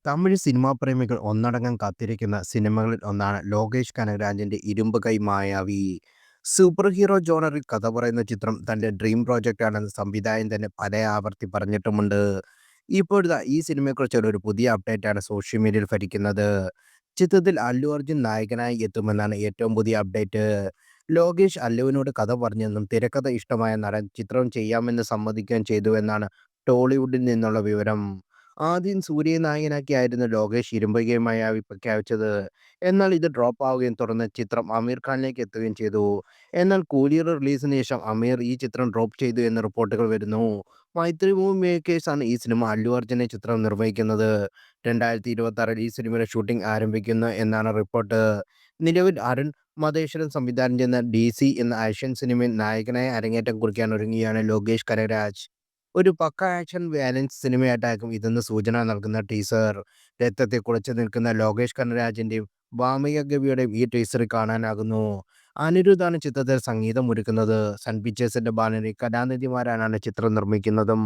Tamil cinema പ്രേമികൾ ഒന്നടങ്കം കാത്തിരിക്കുന്ന സിനിമകളിൽ ഒന്നാണ് ലോകേഷ് കനകരാജിന്റെ ഇരുമ്പ് കൈ മായാവി. സൂപ്പർ ഹീറോ ജോണറിൽ കഥ പറയുന്ന ചിത്രം തന്റെ ഡ്രീം പ്രോജക്റ്റ് ആണെന്ന് സംവിധായകൻ തന്നെ പല ആവർത്തി പറഞ്ഞിട്ടുമുണ്ട്. ഇപ്പോഴിതാ ഈ സിനിമയെക്കുറിച്ചുള്ള ഒരു പുതിയ അപ്ഡേറ്റ് ആണ് സോഷ്യൽ മീഡിയയിൽ ഭരിക്കുന്നത്. ചിത്രത്തിൽ അല്ലു അർജുൻ നായകനായി എത്തുമെന്നാണ് ഏറ്റവും പുതിയ അപ്ഡേറ്റ്. ലോകേഷ് അല്ലുവിനോട് കഥ പറഞ്ഞെന്നും തിരക്കഥ ഇഷ്ടമായ നടൻ ചിത്രം ചെയ്യാമെന്ന് സമ്മതിക്കുകയും ചെയ്തു എന്നാണ് ടോളിവുഡിൽ നിന്നുള്ള വിവരം. ആദ്യം സൂര്യയെ നായകനാക്കിയായിരുന്നു ലോകേഷ് ഇരുമ്പുകയുമായി പ്രഖ്യാപിച്ചത്. എന്നാൽ ഇത് ഡ്രോപ്പ് ആവുകയും തുടർന്ന് ചിത്രം അമീർ ഖാനിലേക്ക് എത്തുകയും ചെയ്തു. എന്നാൽ കൂലിയുടെ റിലീസിന് ശേഷം അമീർ ഈ ചിത്രം ഡ്രോപ്പ് ചെയ്തു എന്ന് റിപ്പോർട്ടുകൾ വരുന്നു. മൈത്രി മൂവി മേക്കേഴ്സ് ആണ് ഈ സിനിമ അല്ലു അർജുനെ ചിത്രം നിർവഹിക്കുന്നത്. 2026 ഈ സിനിമയുടെ ഷൂട്ടിംഗ് ആരംഭിക്കുന്നു എന്നാണ് റിപ്പോർട്ട്. നിലവിൽ അരുൺ മതേശ്വരൻ സംവിധാനം ചെയ്യുന്ന DC എന്ന ആക്ഷൻ സിനിമയിൽ നായകനായി അരങ്ങേറ്റം കുറിക്കാൻ ഒരുങ്ങുകയാണ് ലോകേഷ് കനകരാജ്. ഒരു പക്ക ആക്ഷൻ വാലൻസ് സിനിമയായിട്ടാകും ഇതെന്ന് സൂചന നൽകുന്ന ടീസർ. രക്തത്തെ കുറിച്ച് നിൽക്കുന്ന ലോകേഷ് കനരാജിന്റെയും ഭാമിക ഗവിയുടെയും ഈ ടീസറിൽ കാണാനാകുന്നു. അനിരുദ്ധാണ് ചിത്രത്തിൽ സംഗീതം ഒരുക്കുന്നത്. സൺ പിക്ചേഴ്സിന്റെ ബാനറിൽ കലാനിധിമാരാണ് ചിത്രം നിർമ്മിക്കുന്നതും.